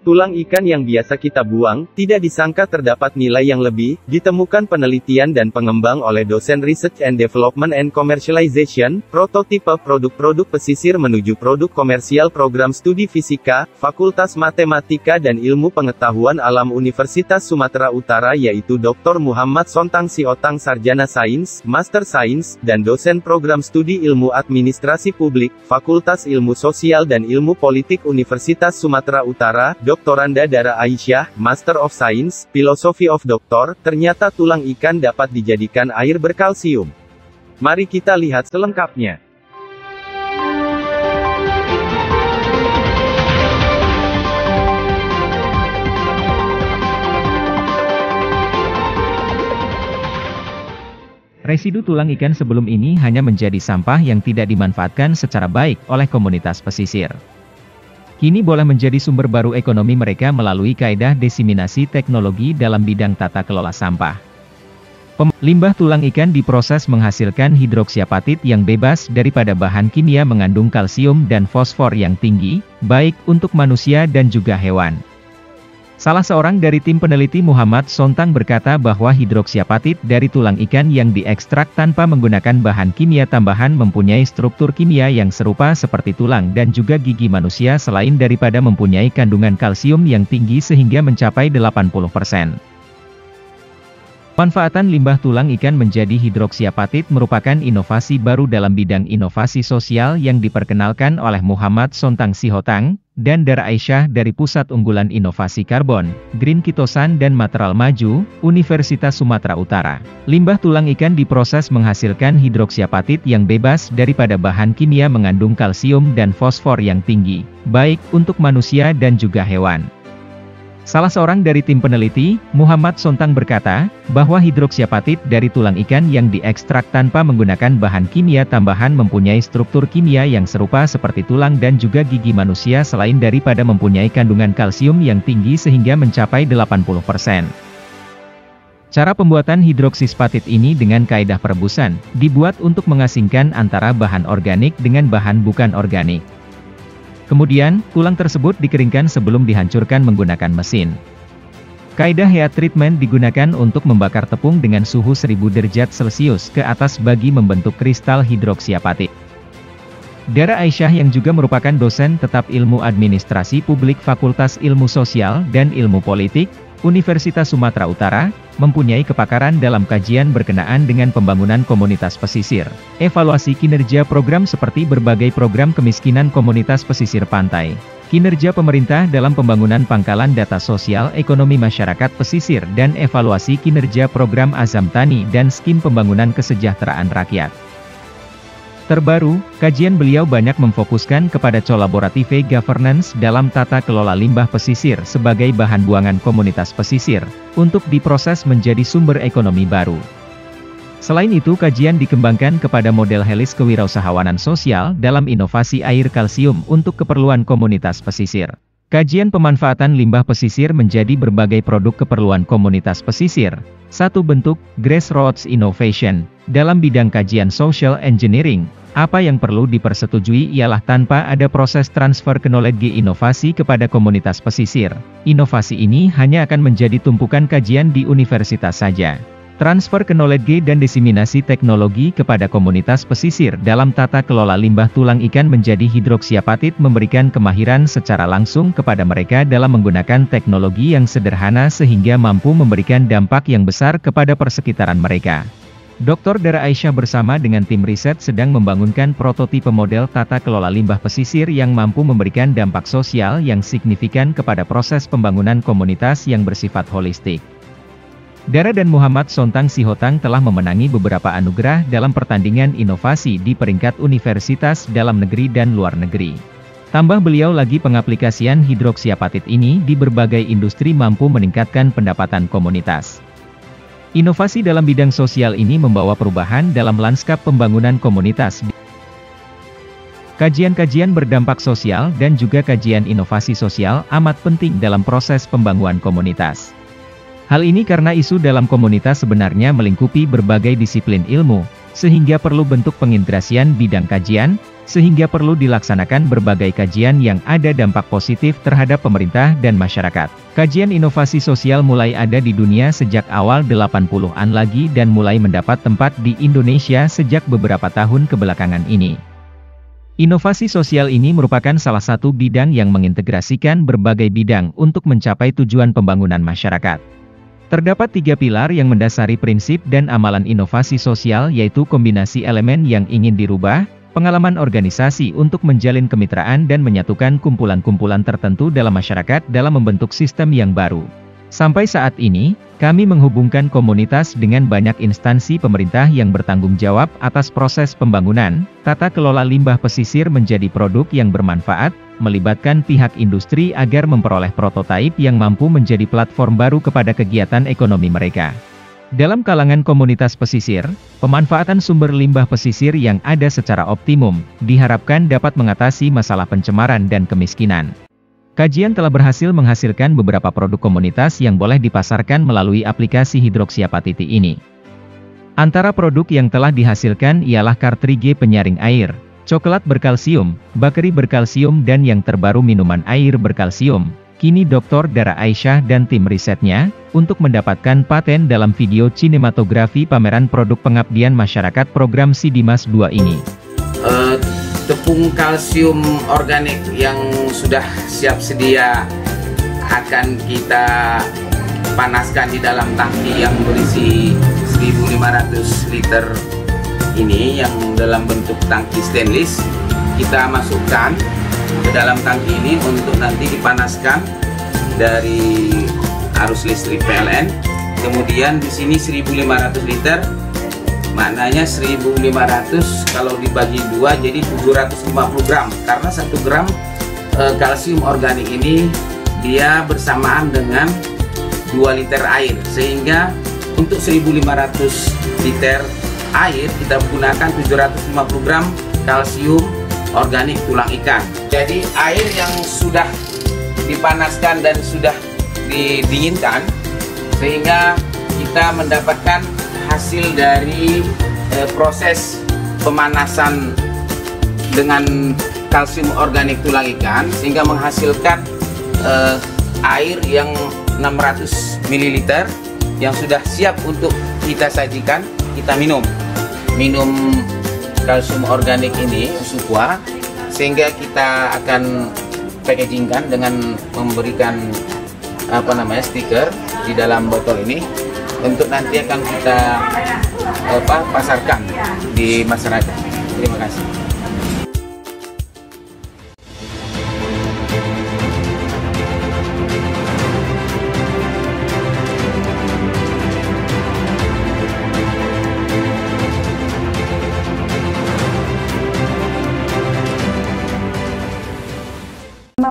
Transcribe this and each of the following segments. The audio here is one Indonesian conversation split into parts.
Tulang ikan yang biasa kita buang, tidak disangka terdapat nilai yang lebih, ditemukan penelitian dan pengembang oleh dosen Research and Development and Commercialization, prototipe produk-produk pesisir menuju produk komersial program studi fisika, Fakultas Matematika dan Ilmu Pengetahuan Alam Universitas Sumatera Utara yaitu Dr. Muhammad Sontang Sihotan Sarjana Sains, Master Sains, dan dosen program studi Ilmu Administrasi Publik, Fakultas Ilmu Sosial dan Ilmu Politik Universitas Sumatera Utara, Doktoranda Dara Aisyah, Master of Science, Philosophy of Doctor, ternyata tulang ikan dapat dijadikan air berkalsium. Mari kita lihat selengkapnya. Residu tulang ikan sebelum ini hanya menjadi sampah yang tidak dimanfaatkan secara baik oleh komunitas pesisir. Kini boleh menjadi sumber baru ekonomi mereka melalui kaedah desiminasi teknologi dalam bidang tata kelola sampah. Limbah tulang ikan diproses menghasilkan hidroksiapatit yang bebas daripada bahan kimia mengandung kalsium dan fosfor yang tinggi, baik untuk manusia dan juga hewan. Salah seorang dari tim peneliti Muhammad Sontang berkata bahwa hidroksiapatit dari tulang ikan yang diekstrak tanpa menggunakan bahan kimia tambahan mempunyai struktur kimia yang serupa seperti tulang dan juga gigi manusia selain daripada mempunyai kandungan kalsium yang tinggi sehingga mencapai 80%. Manfaatan limbah tulang ikan menjadi hidroksiapatit merupakan inovasi baru dalam bidang inovasi sosial yang diperkenalkan oleh Muhammad Sontang Sihotan dan Dara Aisyah dari Pusat Unggulan Inovasi Karbon, Green Kitosan dan Material Maju, Universitas Sumatera Utara. Limbah tulang ikan diproses menghasilkan hidroksiapatit yang bebas daripada bahan kimia mengandung kalsium dan fosfor yang tinggi, baik untuk manusia dan juga hewan. Salah seorang dari tim peneliti, Muhammad Sontang berkata, bahwa hidroksiapatit dari tulang ikan yang diekstrak tanpa menggunakan bahan kimia tambahan mempunyai struktur kimia yang serupa seperti tulang dan juga gigi manusia selain daripada mempunyai kandungan kalsium yang tinggi sehingga mencapai 80%. Cara pembuatan hidroksiapatit ini dengan kaedah perebusan, dibuat untuk mengasingkan antara bahan organik dengan bahan bukan organik. Kemudian, tulang tersebut dikeringkan sebelum dihancurkan menggunakan mesin. Kaedah heat treatment digunakan untuk membakar tepung dengan suhu 1000 derajat Celcius ke atas bagi membentuk kristal hidroksiapatit. Dara Aisyah yang juga merupakan dosen tetap ilmu administrasi publik Fakultas Ilmu Sosial dan Ilmu Politik, Universitas Sumatera Utara, mempunyai kepakaran dalam kajian berkenaan dengan pembangunan komunitas pesisir, evaluasi kinerja program seperti berbagai program kemiskinan komunitas pesisir pantai, kinerja pemerintah dalam pembangunan pangkalan data sosial ekonomi masyarakat pesisir dan evaluasi kinerja program Azam Tani dan skim pembangunan kesejahteraan rakyat. Terbaru, kajian beliau banyak memfokuskan kepada collaborative governance dalam tata kelola limbah pesisir sebagai bahan buangan komunitas pesisir, untuk diproses menjadi sumber ekonomi baru. Selain itu kajian dikembangkan kepada model helis kewirausahawanan sosial dalam inovasi air kalsium untuk keperluan komunitas pesisir. Kajian pemanfaatan limbah pesisir menjadi berbagai produk keperluan komunitas pesisir. Satu bentuk, grassroots innovation, dalam bidang kajian social engineering. Apa yang perlu dipersetujui ialah tanpa ada proses transfer teknologi inovasi kepada komunitas pesisir. Inovasi ini hanya akan menjadi tumpukan kajian di universitas saja. Transfer teknologi dan desiminasi teknologi kepada komunitas pesisir dalam tata kelola limbah tulang ikan menjadi hidroksiapatit memberikan kemahiran secara langsung kepada mereka dalam menggunakan teknologi yang sederhana sehingga mampu memberikan dampak yang besar kepada persekitaran mereka. Dr. Dara Aisyah bersama dengan tim riset sedang membangunkan prototipe model tata kelola limbah pesisir yang mampu memberikan dampak sosial yang signifikan kepada proses pembangunan komunitas yang bersifat holistik. Dara dan Muhammad Sontang Sihotan telah memenangi beberapa anugerah dalam pertandingan inovasi di peringkat universitas dalam negeri dan luar negeri. Tambah beliau lagi pengaplikasian hidroksiapatit ini di berbagai industri mampu meningkatkan pendapatan komunitas. Inovasi dalam bidang sosial ini membawa perubahan dalam lanskap pembangunan komunitas. Kajian-kajian berdampak sosial dan juga kajian inovasi sosial amat penting dalam proses pembangunan komunitas. Hal ini karena isu dalam komunitas sebenarnya melingkupi berbagai disiplin ilmu, sehingga perlu bentuk pengintegrasian bidang kajian, sehingga perlu dilaksanakan berbagai kajian yang ada dampak positif terhadap pemerintah dan masyarakat. Kajian inovasi sosial mulai ada di dunia sejak awal 80-an lagi dan mulai mendapat tempat di Indonesia sejak beberapa tahun kebelakangan ini. Inovasi sosial ini merupakan salah satu bidang yang mengintegrasikan berbagai bidang untuk mencapai tujuan pembangunan masyarakat. Terdapat 3 pilar yang mendasari prinsip dan amalan inovasi sosial, yaitu kombinasi elemen yang ingin dirubah, pengalaman organisasi untuk menjalin kemitraan dan menyatukan kumpulan-kumpulan tertentu dalam masyarakat dalam membentuk sistem yang baru. Sampai saat ini, kami menghubungkan komunitas dengan banyak instansi pemerintah yang bertanggung jawab atas proses pembangunan, tata kelola limbah pesisir menjadi produk yang bermanfaat, melibatkan pihak industri agar memperoleh prototipe yang mampu menjadi platform baru kepada kegiatan ekonomi mereka. Dalam kalangan komunitas pesisir, pemanfaatan sumber limbah pesisir yang ada secara optimum, diharapkan dapat mengatasi masalah pencemaran dan kemiskinan. Kajian telah berhasil menghasilkan beberapa produk komunitas yang boleh dipasarkan melalui aplikasi hidroksiapatiti ini. Antara produk yang telah dihasilkan ialah kartrige penyaring air, coklat berkalsium, bakeri berkalsium dan yang terbaru minuman air berkalsium. Kini Dr. Dara Aisyah dan tim risetnya, untuk mendapatkan paten dalam video sinematografi pameran produk pengabdian masyarakat program Sidimas 2 ini. Tepung kalsium organik yang sudah siap sedia akan kita panaskan di dalam tangki yang berisi 1.500 liter ini, yang dalam bentuk tangki stainless. Kita masukkan ke dalam tangki ini untuk nanti dipanaskan dari arus listrik PLN. Kemudian di sini 1.500 liter, maknanya 1.500 kalau dibagi 2 jadi 750 gram. Karena 1 gram kalsium organik ini dia bersamaan dengan 2 liter air, sehingga untuk 1.500 liter air kita menggunakan 750 gram kalsium organik tulang ikan. Jadi air yang sudah dipanaskan dan sudah didinginkan, sehingga kita mendapatkan hasil dari proses pemanasan dengan kalsium organik tulang ikan, sehingga menghasilkan air yang 600 ml yang sudah siap untuk kita sajikan, kita minum kalsium organik ini Usupwa, sehingga kita akan packagingkan dengan memberikan stiker di dalam botol ini untuk nanti akan kita pasarkan di masyarakat. Terima kasih.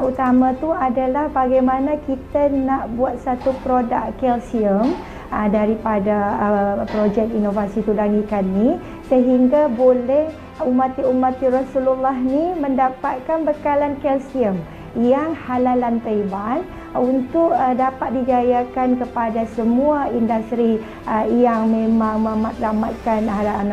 Utama tu adalah bagaimana kita nak buat satu produk kalsium daripada projek inovasi tulang ikan ni, sehingga boleh umat-umat Rasulullah ni mendapatkan bekalan kalsium yang halalan thayyiban untuk dapat dijayakan kepada semua industri yang memang mematlamatkan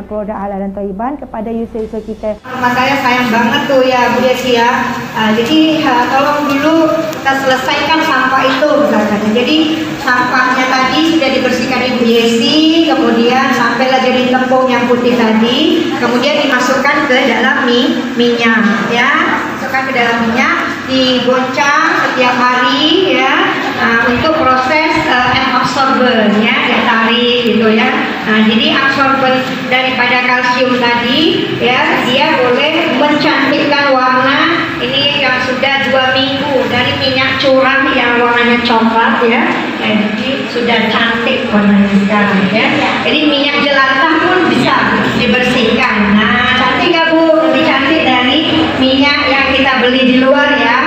produk halalan thayyiban kepada user-user kita. Saya sayang banget tuh ya Bu Desi ya. Jadi tolong dulu kita selesaikan sampah itu misalkan. Jadi sampahnya tadi sudah dibersihkan Ibu Desi, kemudian sampailah jadi tepung yang putih tadi, kemudian dimasukkan ke dalam minyak ya. Masukkan ke dalam minyak, digoncang setiap hari ya, untuk proses absorben ya, ditarik gitu ya. Nah, jadi absorben daripada kalsium tadi ya, dia boleh mencantikkan warna ini yang sudah 2 minggu dari minyak curah yang warnanya coklat ya. Jadi sudah cantik warnanya sekarang ya. Jadi minyak jelantah pun bisa dibersihkan. Nah, cantik nggak Bu? Lebih cantik dari minyak yang kita beli di luar ya.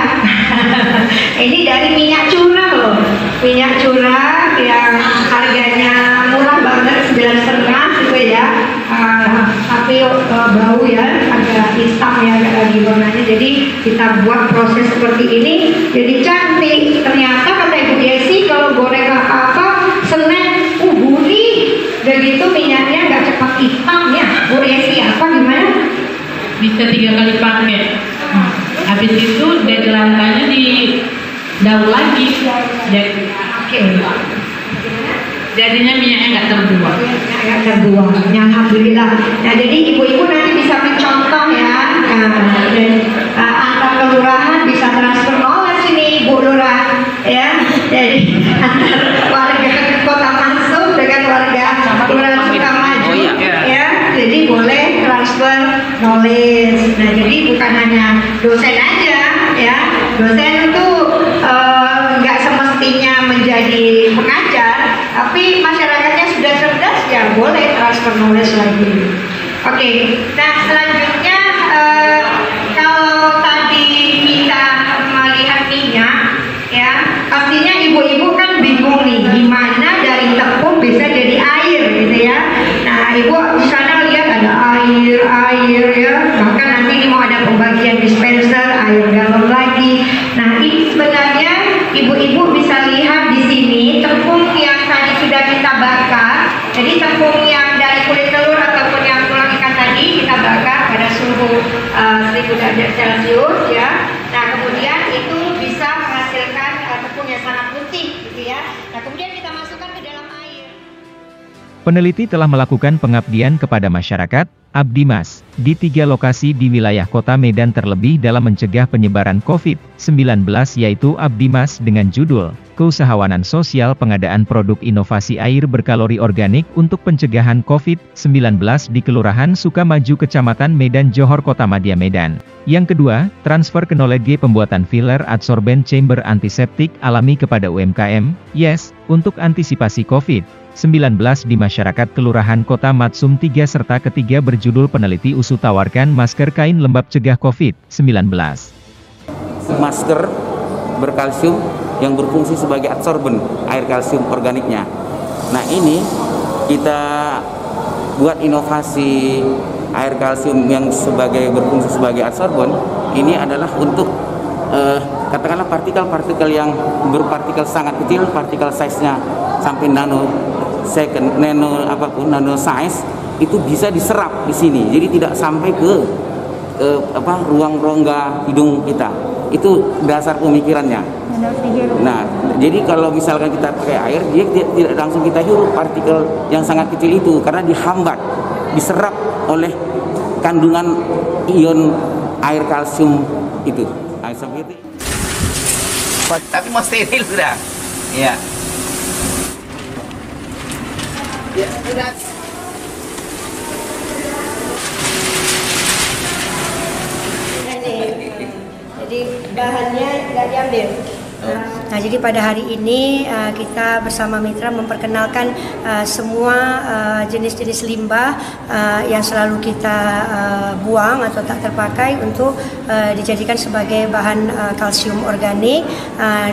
Ini dari minyak curah loh, minyak curah yang harganya murah banget, 9,5 gitu ya, tapi bau ya, agak hitam ya lagi warnanya. Jadi kita buat proses seperti ini jadi cantik. Ternyata kata Ibu Desi kalau goreng apa-apa snack gurih, begitu minyaknya nggak cepat hitam ya Bu bisa 3 kali pakai. Habis itu dari lantainya di daun lagi. Jadinya minyaknya nggak terbuang. Nggak terbuang. Ya, alhamdulillah. Nah, jadi ibu-ibu nanti bisa mencontoh ya. Nah, dan antar kelurahan bisa transfer knowledge ini, Bu Lurah. Ya, jadi antar warga Kota Mansum dengan warga Kelurahan Sukamaju. Ya, jadi boleh transfer knowledge. Nah, jadi bukan hanya dosen aja, ya. Dosen itu nggak semestinya menjadi pengajar, tapi masyarakatnya sudah cerdas ya boleh transfer knowledge lagi. Oke, nah selanjutnya kalau tadi kita melihat minyak, ya pastinya ibu-ibu kan bingung nih gimana dari tepung bisa jadi air gitu ya. Nah ibu di sana lihat ada air ya, bahkan nanti ini mau ada pembagian dispenser air galon lagi. Nah ini sebenarnya ibu-ibu bisa lihat di sini tepung yang tadi sudah kita bakar. Jadi tepung yang dari kulit telur ataupun yang tulang ikan tadi kita bakar pada suhu 1000 derajat Celcius ya. Nah kemudian itu bisa menghasilkan tepung yang sangat putih gitu ya. Nah kemudian kita masukkan ke dalam air. Peneliti telah melakukan pengabdian kepada masyarakat, Abdi Mas, di 3 lokasi di wilayah Kota Medan terlebih dalam mencegah penyebaran COVID-19 yaitu Abdi Mas dengan judul, Keusahawanan Sosial Pengadaan Produk Inovasi Air Berkalori Organik untuk Pencegahan COVID-19 di Kelurahan Sukamaju Kecamatan Medan Johor Kota Madya Medan. Yang kedua, transfer knowledge pembuatan filler adsorben chamber antiseptik alami kepada UMKM, YES, untuk antisipasi COVID-19 di masyarakat Kelurahan Kota Matsum 3 serta ketiga berjudul peneliti USU tawarkan masker kain lembab cegah COVID-19. Masker berkalsium yang berfungsi sebagai adsorben air kalsium organiknya. Nah ini kita buat inovasi air kalsium yang berfungsi sebagai adsorben. Ini adalah untuk katakanlah partikel-partikel yang berpartikel sangat kecil, partikel size-nya sampai nano size itu bisa diserap di sini. Jadi tidak sampai ke ruang rongga hidung kita. Itu dasar pemikirannya. Nah, jadi kalau misalkan kita pakai air, dia tidak langsung kita hirup partikel yang sangat kecil itu karena dihambat, diserap oleh kandungan ion air kalsium itu. Nah, seperti itu. Tapi mau steril sudah. Ya. Ya, sudah. Jadi bahannya nggak diambil. Nah, jadi pada hari ini kita bersama mitra memperkenalkan semua jenis-jenis limbah yang selalu kita buang atau tak terpakai untuk dijadikan sebagai bahan kalsium organik.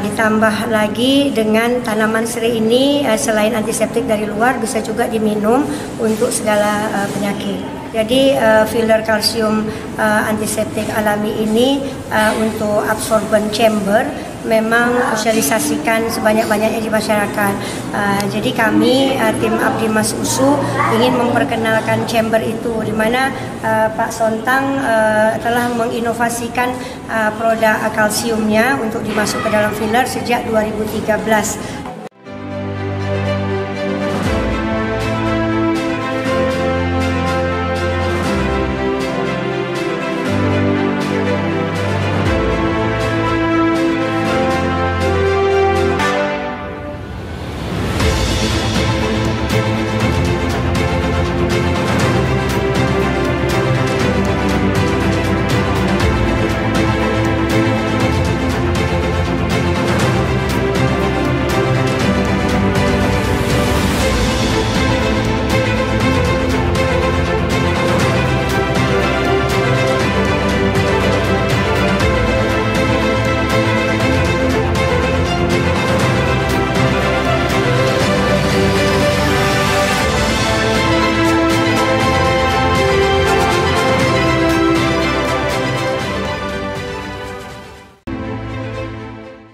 Ditambah lagi dengan tanaman serai ini selain antiseptik dari luar bisa juga diminum untuk segala penyakit. Jadi filler kalsium antiseptik alami ini untuk absorben chamber memang sosialisasikan sebanyak-banyaknya di masyarakat. Jadi kami tim Abdi Mas USU ingin memperkenalkan chamber itu, di mana Pak Sontang telah menginovasikan produk kalsiumnya untuk dimasuk ke dalam filler sejak 2013.